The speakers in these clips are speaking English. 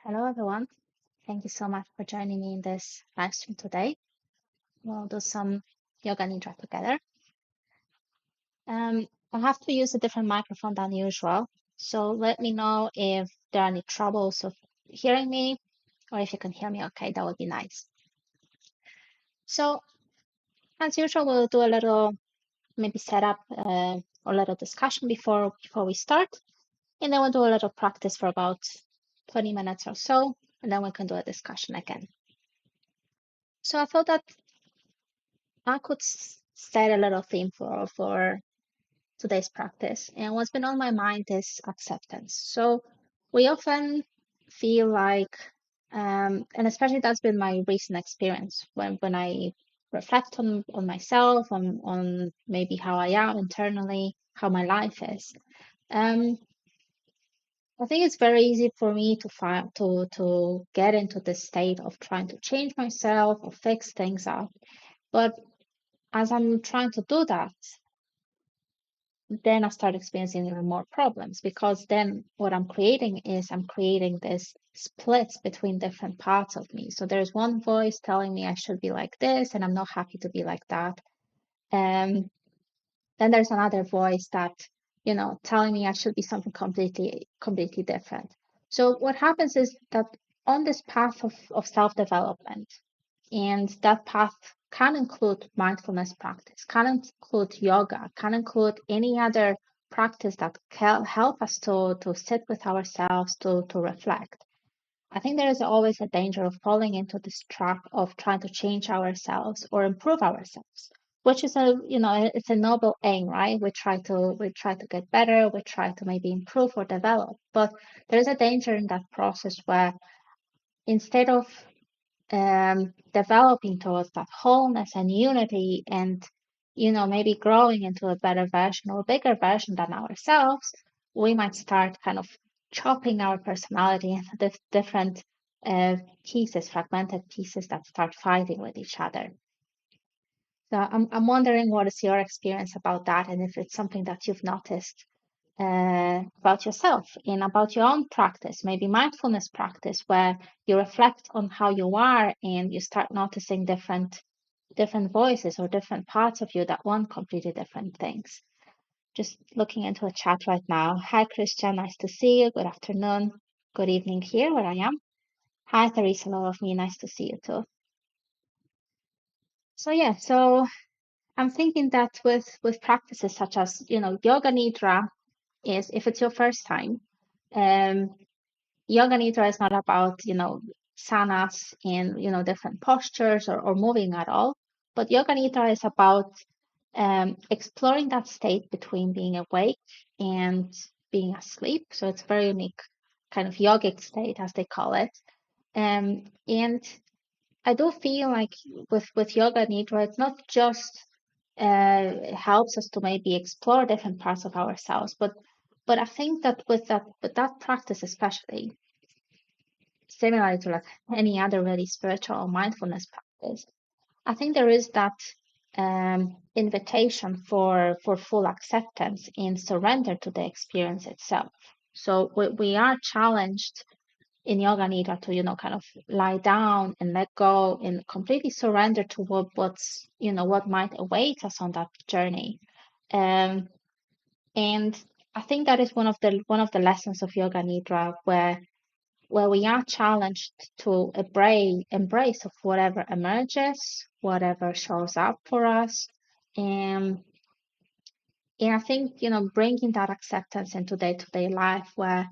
Hello, everyone. Thank you so much for joining me in this live stream today. We'll do some yoga nidra together. I have to use a different microphone than usual, so let me know if there are any troubles of hearing me, or if you can hear me okay, that would be nice. So, as usual, we'll do a little maybe setup or a little discussion before we start, and then we'll do a little practice for about 20 minutes or so, and then we can do a discussion again. So I thought that I could set a little theme for today's practice. And what's been on my mind is acceptance. So we often feel like, and especially that's been my recent experience when I reflect on myself, on maybe how I am internally, how my life is. I think it's very easy for me to get into this state of trying to change myself or fix things up. But as I'm trying to do that, then I start experiencing even more problems, because then what I'm creating is I'm creating this splits between different parts of me. So there's one voice telling me I should be like this, and I'm not happy to be like that. And then there's another voice that, telling me I should be something completely different. So what happens is that on this path of self-development, and that path can include mindfulness practice, can include yoga, can include any other practice that can help us to sit with ourselves, to reflect. I think there is always a danger of falling into this trap of trying to change ourselves or improve ourselves, which is it's a noble aim, right? We try to get better, we try to maybe improve or develop, but there is a danger in that process where instead of developing towards that wholeness and unity and maybe growing into a better version or a bigger version than ourselves, we might start kind of chopping our personality into different pieces, fragmented pieces that start fighting with each other. So I'm wondering, what is your experience about that, and if it's something that you've noticed about yourself and about your own practice, maybe mindfulness practice, where you reflect on how you are and you start noticing different voices or different parts of you that want completely different things. Just looking into a chat right now. Hi, Christian. Nice to see you. Good afternoon. Good evening here where I am. Hi, Teresa. Love of me. Nice to see you too. So yeah, so I'm thinking that with practices such as, yoga nidra, is if it's your first time, yoga nidra is not about, sanas and, different postures or moving at all. But yoga nidra is about exploring that state between being awake and being asleep. So it's a very unique kind of yogic state, as they call it. And I do feel like with yoga nidra, it's not just it helps us to maybe explore different parts of ourselves, but I think that with that practice, especially similar to like any other really spiritual or mindfulness practice, I think there is that invitation for full acceptance and surrender to the experience itself. So we are challenged in yoga nidra to kind of lie down and let go and completely surrender to what might await us on that journey. Um, and I think that is one of the lessons of yoga nidra, where we are challenged to embrace of whatever emerges, whatever shows up for us. And I think, bringing that acceptance into day-to-day life, where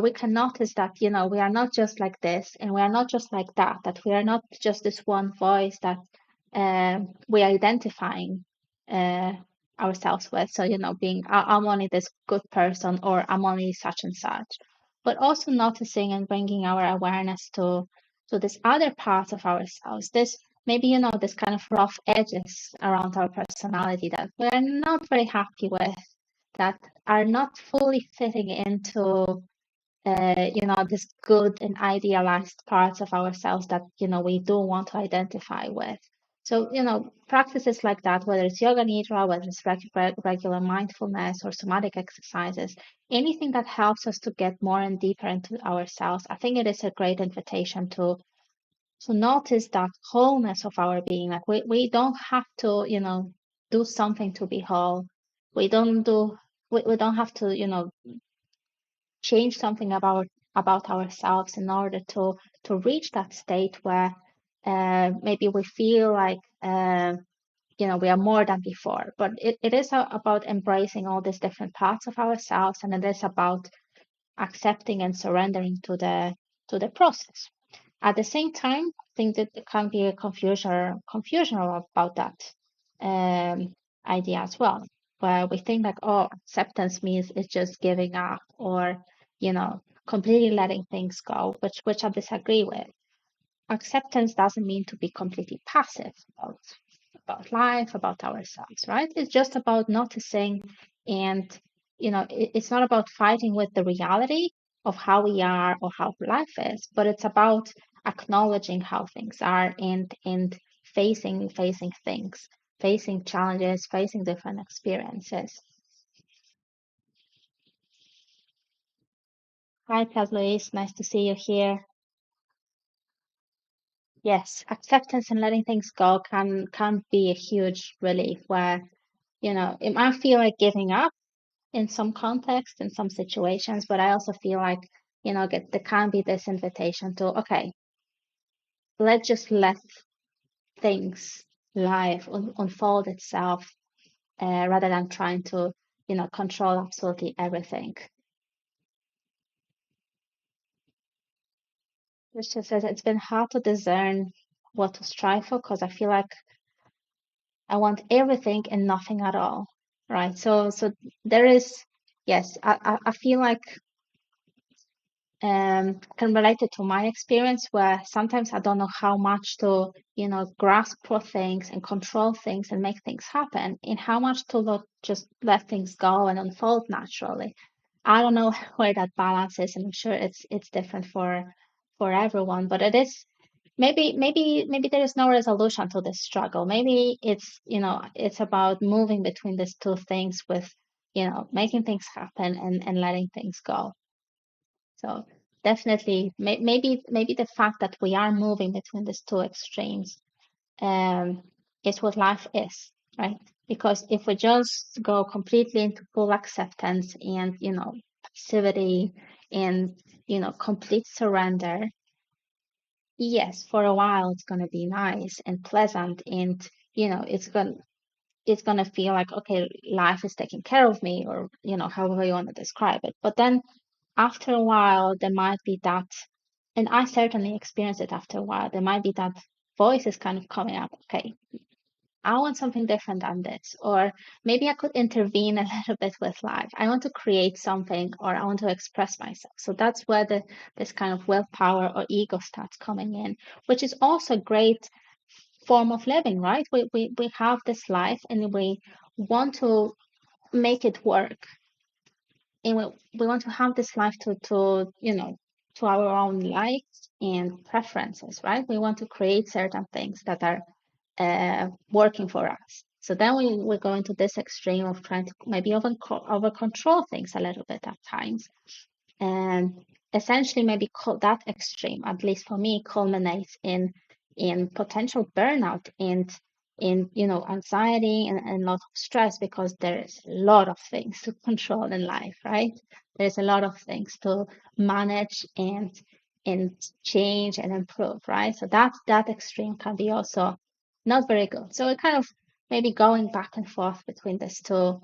we can notice that, we are not just like this and we are not just like that we are not just this one voice that we are identifying ourselves with. So, being, I'm only this good person, or I'm only such and such, but also noticing and bringing our awareness to this other part of ourselves, this maybe, this kind of rough edges around our personality that we're not very happy with, that are not fully fitting into, this good and idealized parts of ourselves that, we do want to identify with. So, practices like that, whether it's yoga nidra, whether it's regular mindfulness or somatic exercises, anything that helps us to get more and deeper into ourselves, I think it is a great invitation to notice that wholeness of our being. Like we don't have to, do something to be whole. We don't do we don't have to, change something about ourselves in order to reach that state where maybe we feel like we are more than before. But it is about embracing all these different parts of ourselves, and it is about accepting and surrendering to the process. At the same time, I think that there can be a confusion about that idea as well, where we think like, oh, acceptance means it's just giving up, or completely letting things go, which I disagree with. Acceptance doesn't mean to be completely passive about life, about ourselves, right? It's just about noticing, and it's not about fighting with the reality of how we are or how life is, but it's about acknowledging how things are, and facing things, facing challenges, facing different experiences. Hi, Paz Luis, nice to see you here. Yes, acceptance and letting things go can be a huge relief, where it might feel like giving up in some context, in some situations, but I also feel like, there can be this invitation to, okay, let's just let things, life unfold itself, rather than trying to, control absolutely everything. Which just says it's been hard to discern what to strive for, because I feel like I want everything and nothing at all, right? So there is, yes, I feel like can relate it to my experience, where sometimes I don't know how much to, grasp for things and control things and make things happen, and how much to just let things go and unfold naturally. I don't know where that balance is, and I'm sure it's different for everyone, but it is maybe there is no resolution to this struggle. Maybe it's about moving between these two things with, making things happen and letting things go. So definitely, maybe the fact that we are moving between these two extremes um, is what life is, right? Because if we just go completely into full acceptance and passivity and complete surrender, yes, for a while it's going to be nice and pleasant, and it's gonna feel like, okay, life is taking care of me, or however you want to describe it. But then after a while, there might be that, and I certainly experienced it after a while, there might be that voice is kind of coming up, okay, I want something different than this, or maybe I could intervene a little bit with life. I want to create something, or I want to express myself. So that's where this kind of willpower or ego starts coming in, which is also a great form of living, right? We have this life, and we want to make it work, and we want to have this life to our own likes and preferences, right? We want to create certain things that are working for us. So then we go into this extreme of trying to maybe over control things a little bit at times, and essentially maybe that extreme, at least for me, culminates in potential burnout and in anxiety and a lot of stress, because there's a lot of things to control in life, right? There's a lot of things to manage and change and improve, right? So that extreme can be also not very good. So it kind of maybe going back and forth between these two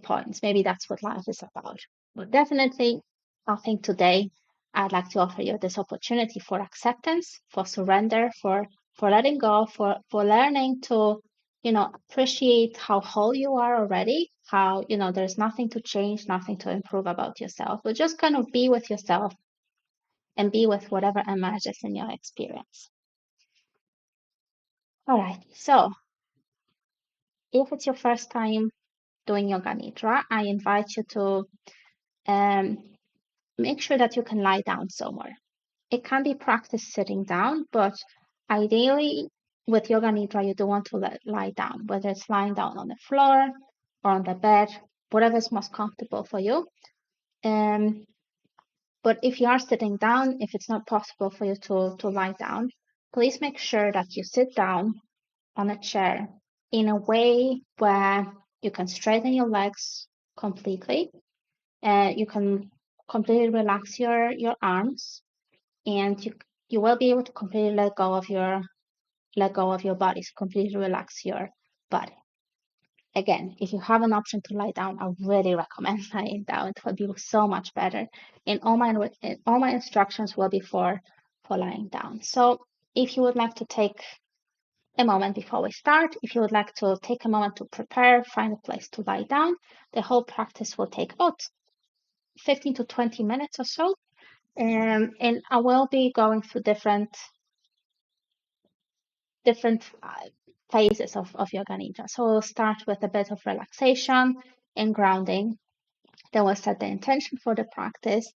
points. Maybe that's what life is about. But definitely, I think today I'd like to offer you this opportunity for acceptance, for surrender, for letting go, for learning to, appreciate how whole you are already, how, there's nothing to change, nothing to improve about yourself, but just kind of be with yourself and be with whatever emerges in your experience. All right. So if it's your first time doing yoga nidra, I invite you to um, make sure that you can lie down somewhere. It can be practiced sitting down, but ideally with Yoga Nidra, you don't want to lie down, whether it's lying down on the floor or on the bed, whatever is most comfortable for you. But if you are sitting down, if it's not possible for you to lie down, please make sure that you sit down on a chair in a way where you can straighten your legs completely. You can completely relax your arms, and you will be able to completely let go of your body, so completely relax your body. Again, if you have an option to lie down, I really recommend lying down. It will be so much better. And all my instructions will be for lying down. So if you would like to take a moment before we start, if you would like to take a moment to prepare, find a place to lie down, the whole practice will take about 15 to 20 minutes or so. And I will be going through different phases of Yoga Nidra. So we'll start with a bit of relaxation and grounding. Then we'll set the intention for the practice.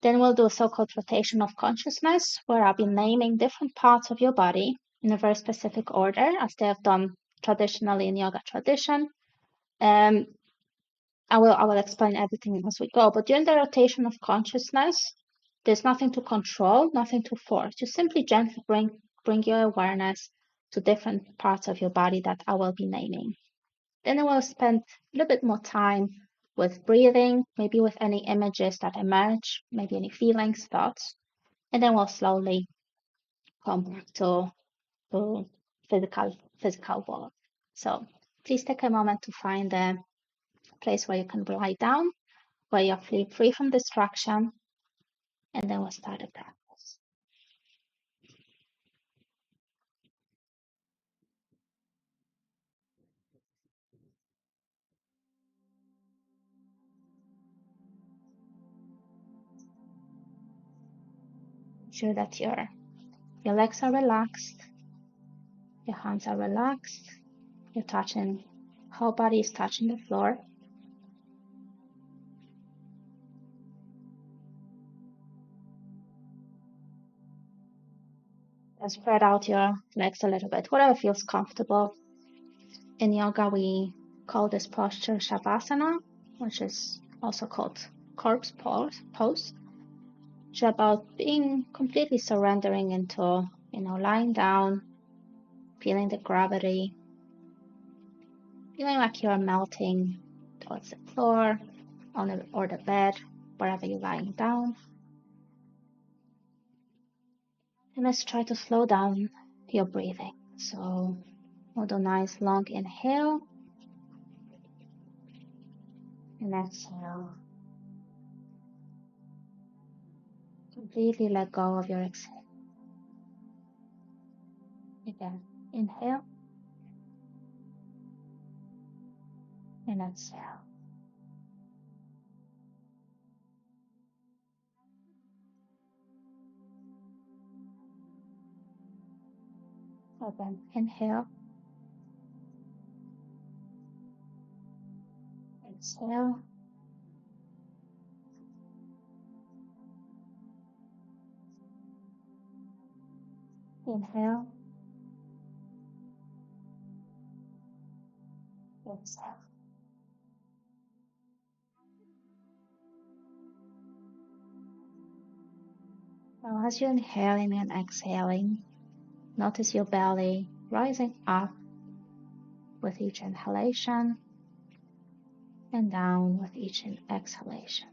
Then we'll do a so-called rotation of consciousness, where I'll be naming different parts of your body in a very specific order, as they have done traditionally in yoga tradition. I will explain everything as we go. But during the rotation of consciousness, there's nothing to control, nothing to force. You simply gently bring your awareness to different parts of your body that I will be naming. Then I will spend a little bit more time with breathing, maybe with any images that emerge, maybe any feelings, thoughts, and then we'll slowly come back to physical work. So please take a moment to find a place where you can lie down, where you're free from distraction, and then we'll start the practice. Ensure that your legs are relaxed, your hands are relaxed, whole body is touching the floor. And spread out your legs a little bit, whatever feels comfortable. In yoga, we call this posture Shavasana, which is also called corpse pose. It's about being completely surrendering into, lying down, feeling the gravity, feeling like you're melting towards the floor or the bed, wherever you're lying down. And let's try to slow down your breathing. So we'll do a nice long inhale and exhale. Completely let go of your exhale. Again, inhale and exhale. Again, inhale, exhale, inhale, exhale. Now, as you're inhaling and exhaling, notice your belly rising up with each inhalation and down with each exhalation.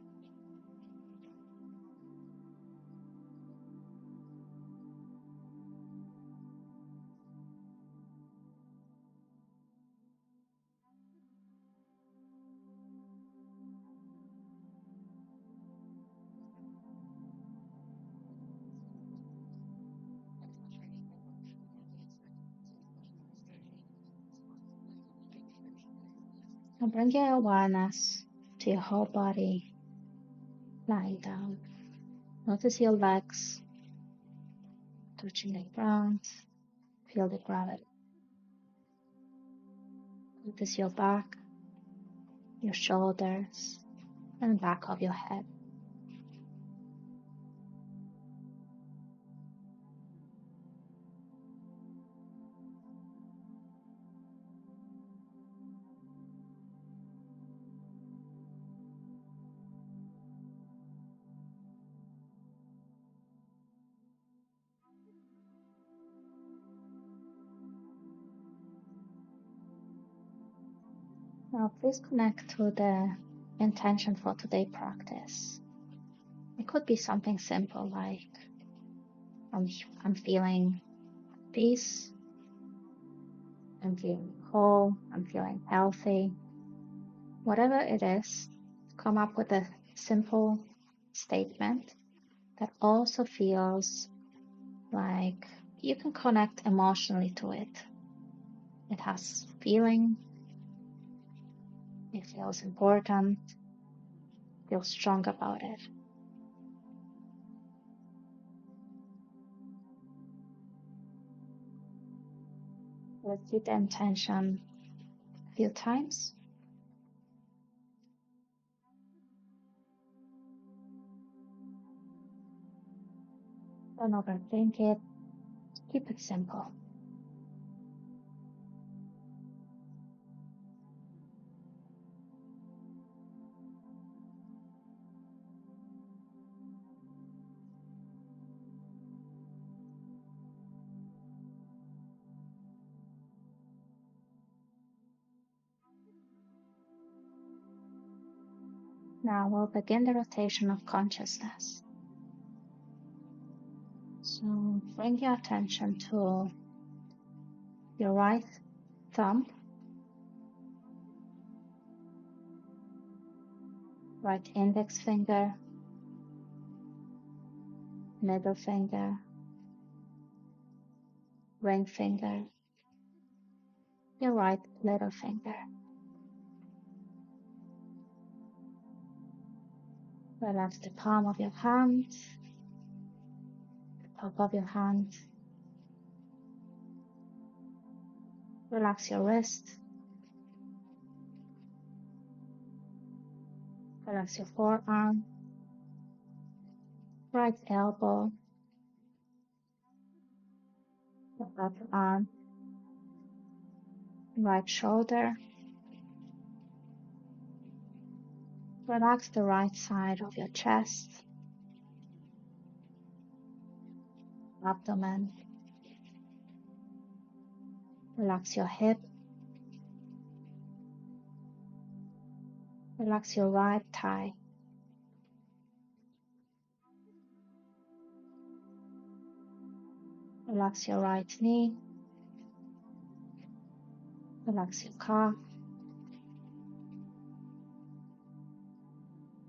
Now bring your awareness to your whole body lying down. Notice your legs touching the ground. Feel the gravity. Notice your back, your shoulders, and back of your head. Now please connect to the intention for today's practice. It could be something simple like I'm feeling peace, I'm feeling whole, I'm feeling healthy. Whatever it is, come up with a simple statement that also feels like you can connect emotionally to it. It has feeling, it feels important, feel strong about it. Repeat the intention a few times. Don't overthink it. Keep it simple. Now we'll begin the rotation of consciousness. So bring your attention to your right thumb, right index finger, middle finger, ring finger, your right little finger. Relax the palm of your hand, the top of your hand. Relax your wrist. Relax your forearm, right elbow, the left arm, right shoulder. Relax the right side of your chest, abdomen. Relax your hip. Relax your right thigh. Relax your right knee. Relax your calf.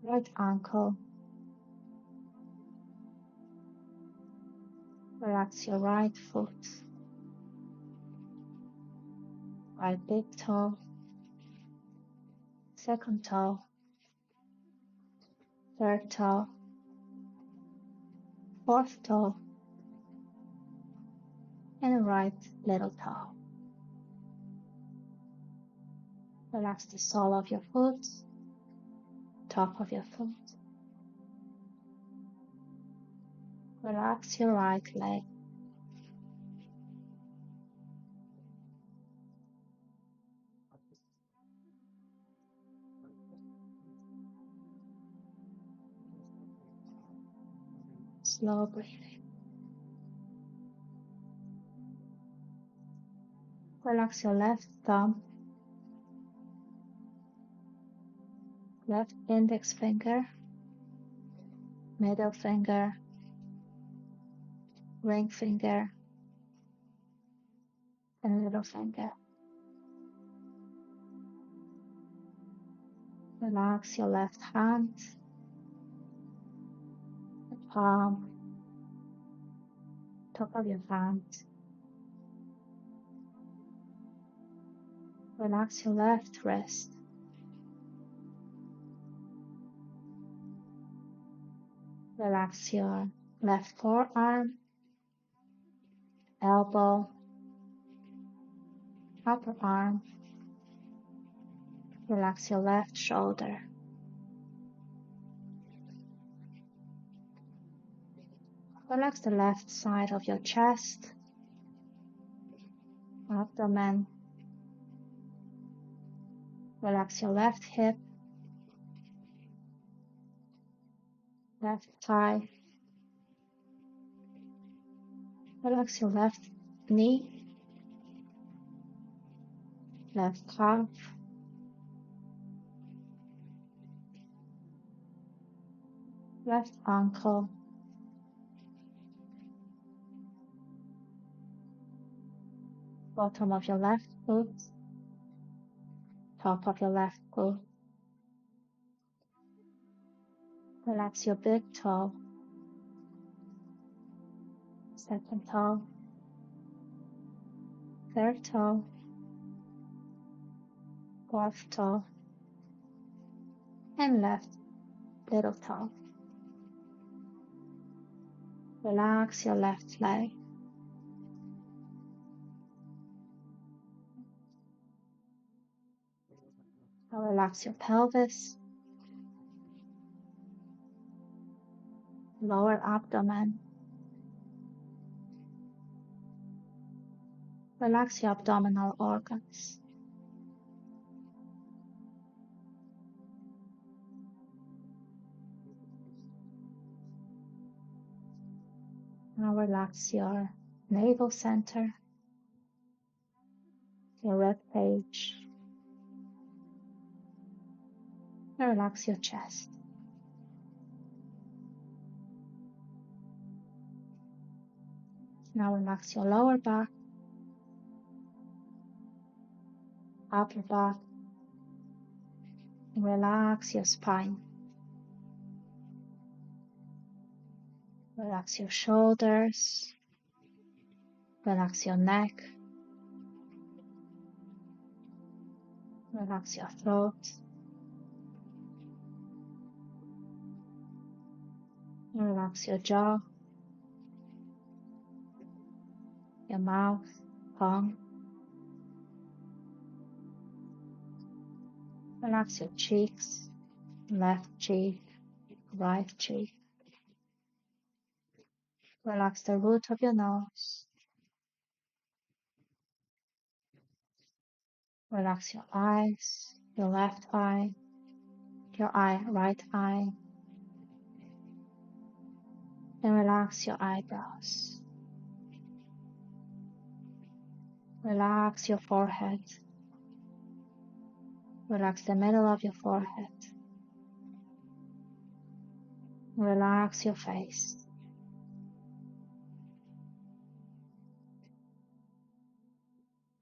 Right ankle. Relax your right foot. Right big toe. Second toe. Third toe. Fourth toe. And the right little toe. Relax the sole of your foot. Top of your foot. Relax your right leg. Slow breathing. Relax your left thumb, left index finger, middle finger, ring finger, and little finger. Relax your left hand, the palm, top of your hand. Relax your left wrist. Relax your left forearm, elbow, upper arm. Relax your left shoulder. Relax the left side of your chest, abdomen. Relax your left hip, left thigh. Relax your left knee, left calf, left ankle, bottom of your left foot, top of your left foot. Relax your big toe, second toe, third toe, fourth toe, and left little toe. Relax your left leg. Now relax your pelvis, lower abdomen. Relax your abdominal organs. Now relax your navel center, your rib cage. Now relax your chest. Now relax your lower back, upper back. Relax your spine. Relax your shoulders. Relax your neck. Relax your throat. Relax your jaw, your mouth, tongue. Relax your cheeks, left cheek, right cheek. Relax the root of your nose. Relax your eyes, your left eye, your right eye. And relax your eyebrows. Relax your forehead. Relax the middle of your forehead. Relax your face.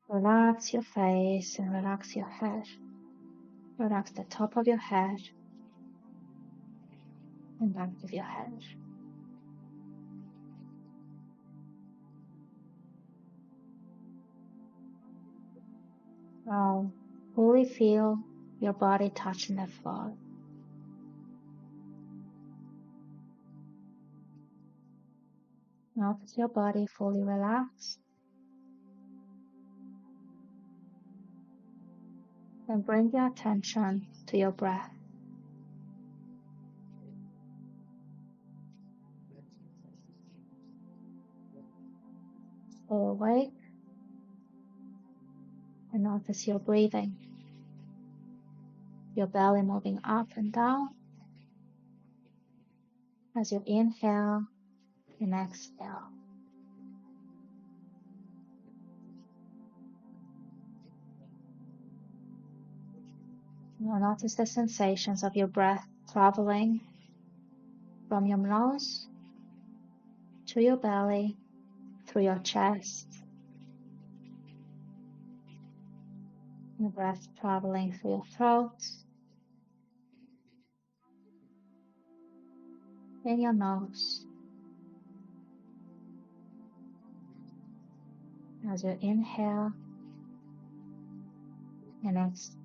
Relax your face and relax your head. Relax the top of your head and back of your head. Now, fully feel your body touching the floor. Notice your body fully relaxed. And bring your attention to your breath. Stay awake and notice your breathing. Your belly moving up and down as you inhale and exhale. Now notice the sensations of your breath traveling from your nose to your belly, through your chest. Your breath traveling through your throat, in your nose. As you inhale and exhale.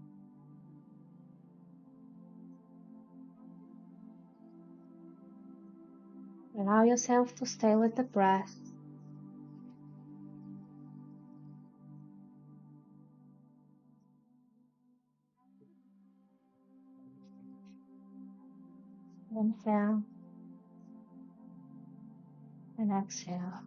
Allow yourself to stay with the breath. Inhale and exhale.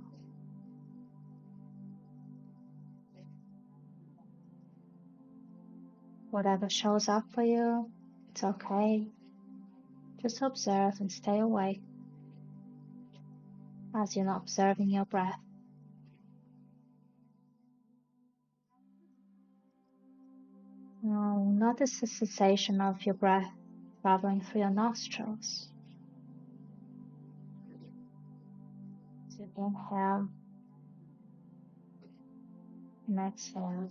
Whatever shows up for you, it's okay. Just observe and stay awake as you're observing your breath. Now, notice the sensation of your breath traveling through your nostrils. Inhale and exhale.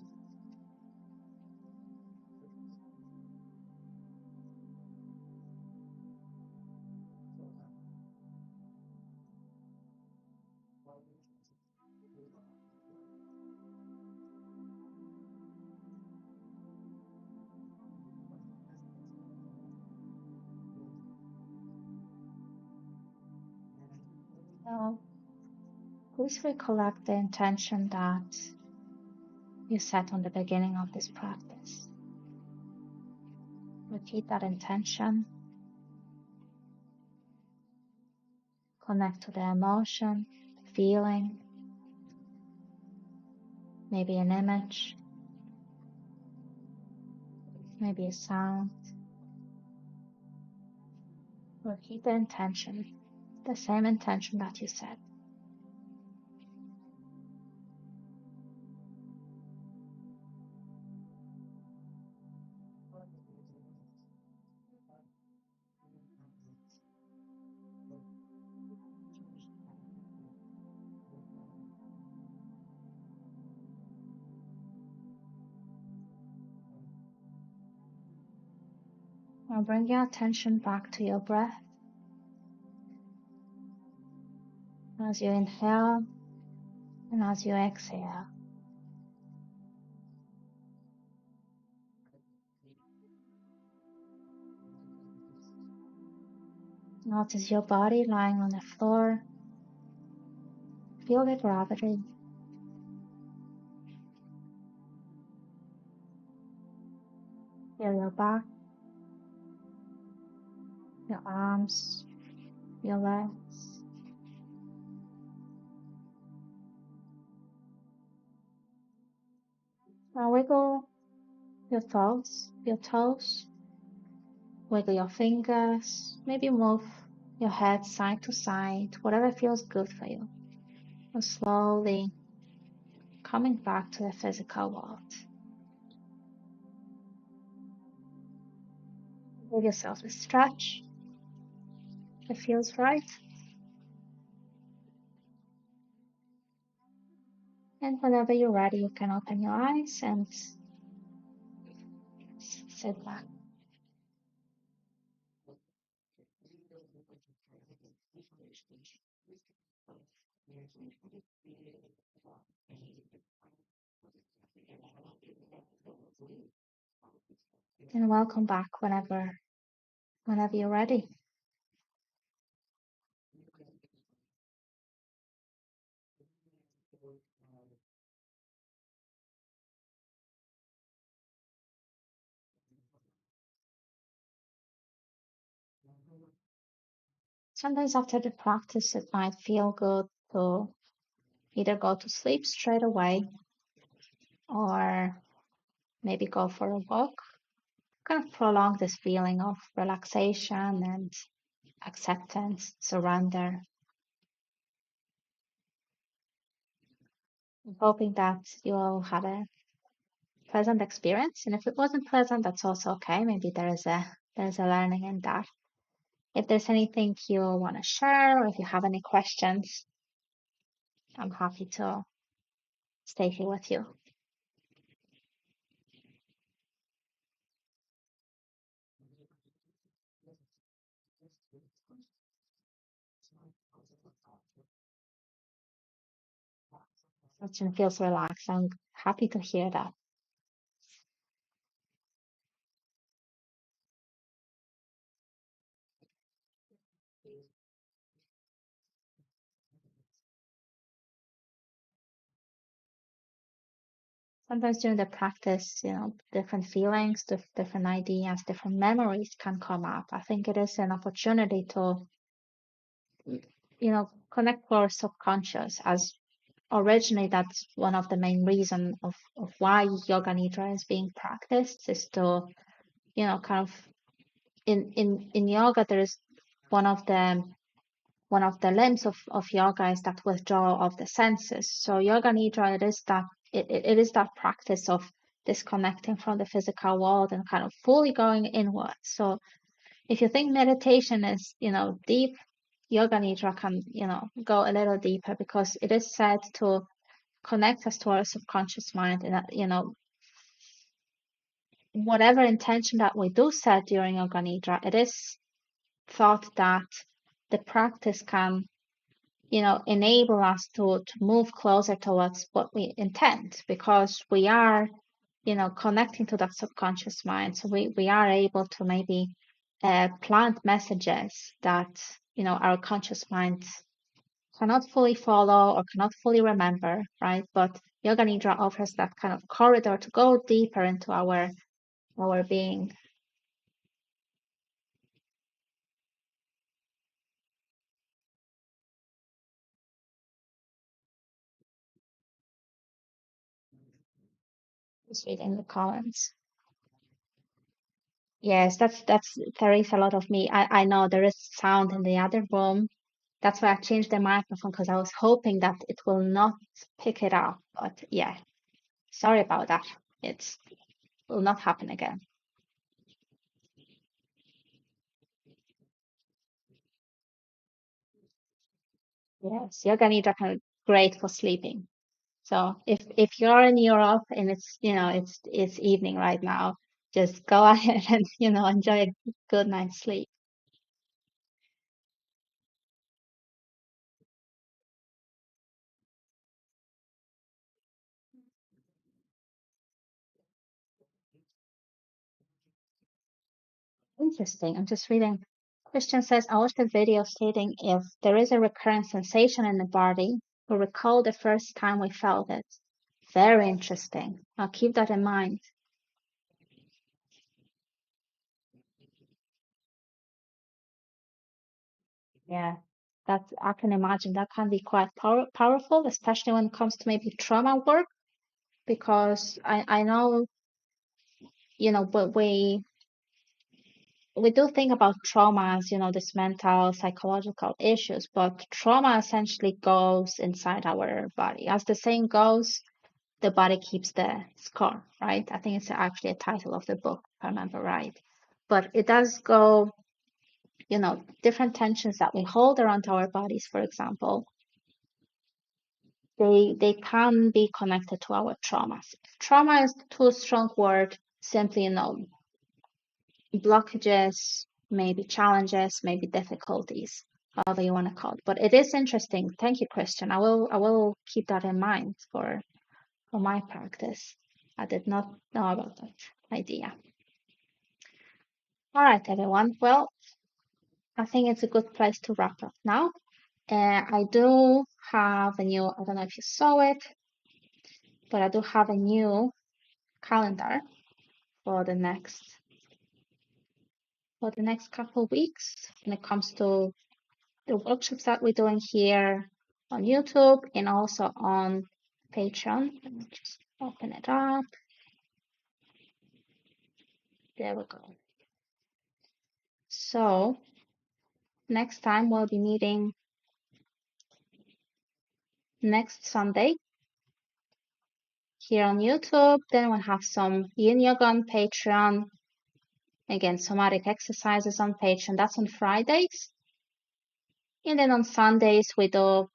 So please recollect the intention that you set on the beginning of this practice. Repeat that intention. Connect to the emotion, feeling, maybe an image, maybe a sound. Repeat the intention, the same intention that you set. Now bring your attention back to your breath. As you inhale and as you exhale, notice your body lying on the floor. Feel the gravity. Feel your back, your arms, your legs. Now wiggle your toes, wiggle your fingers, maybe move your head side to side, whatever feels good for you. And slowly coming back to the physical world. Give yourself a stretch that feels right. And whenever you're ready, you can open your eyes and sit back. And welcome back whenever you're ready. Sometimes after the practice, it might feel good to either go to sleep straight away or maybe go for a walk. Kind of prolong this feeling of relaxation and acceptance, surrender. I'm hoping that you all had a pleasant experience. And if it wasn't pleasant, that's also okay. Maybe there's a learning in that. If there's anything you want to share or if you have any questions, I'm happy to stay here with you. Sachin feels relaxed. I'm happy to hear that. Sometimes during the practice, different feelings, different ideas, different memories can come up. I think it is an opportunity to, connect to our subconscious, as originally that's one of the main reason of why yoga nidra is being practiced, is to, kind of in yoga there's one of the limbs of yoga is that withdrawal of the senses. So yoga nidra, it is that practice of disconnecting from the physical world and kind of fully going inward. So if you think meditation is, deep Yoga Nidra can, go a little deeper because it is said to connect us to our subconscious mind, and whatever intention that we do set during Yoga Nidra, it is thought that the practice can, enable us to move closer towards what we intend, because we are, connecting to that subconscious mind. So we are able to maybe plant messages that, our conscious mind cannot fully follow or cannot fully remember, right? But Yoga Nidra offers that kind of corridor to go deeper into our being. Just reading the comments. Yes, there is a lot of me. I know there is sound in the other room. That's why I changed the microphone, because I was hoping that it will not pick it up. But yeah, sorry about that. It will not happen again. Yes, Yoga Nidra can be great for sleeping. So if you're in Europe and it's, it's evening right now, just go ahead and, enjoy a good night's sleep. Interesting. I'm just reading. Christian says, I watched a video stating if there is a recurrent sensation in the body, we recall the first time we felt it. Very interesting. I'll keep that in mind. Yeah, I can imagine that can be quite powerful, especially when it comes to maybe trauma work, because I know, but we do think about trauma as, this mental, psychological issues, but trauma essentially goes inside our body. As the saying goes, the body keeps the score, right? I think it's actually a title of the book, if I remember right. But it does go, different tensions that we hold around our bodies, for example, they can be connected to our traumas. Trauma is too strong word, simply, blockages, maybe challenges, maybe difficulties, however you want to call it. But it is interesting. Thank you, Christian. I will keep that in mind for my practice. I did not know about that idea. All right, everyone. Well, I think it's a good place to wrap up now. I do have a new, I don't know if you saw it, but I do have a new calendar for the next couple of weeks when it comes to the workshops that we're doing here on YouTube and also on Patreon. Let me just open it up. There we go. So next time we'll be meeting next Sunday here on YouTube. Then we'll have some yin yoga on Patreon. Again, somatic exercises on Patreon. That's on Fridays. And then on Sundays, we do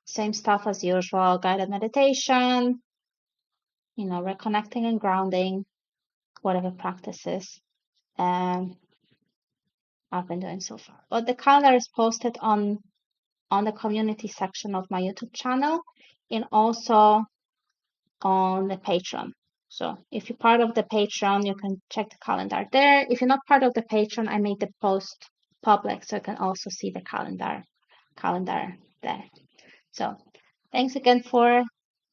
same stuff as usual, guided meditation, reconnecting and grounding, whatever practices I've been doing so far. But the calendar is posted on the community section of my YouTube channel and also on the Patreon. So if you're part of the Patreon, you can check the calendar there. If you're not part of the Patreon, I made the post public so you can also see the calendar there. So thanks again for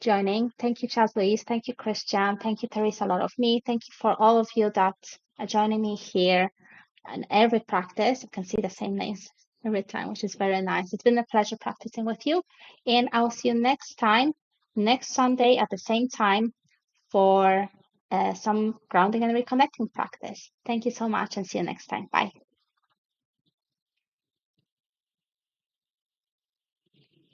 joining. Thank you, Charles Louise. Thank you, Christian. Thank you, Teresa, a lot of me. Thank you for all of you that are joining me here. And every practice, you can see the same names every time, which is very nice. It's been a pleasure practicing with you. And I'll see you next time, next Sunday at the same time for some grounding and reconnecting practice. Thank you so much and see you next time. Bye.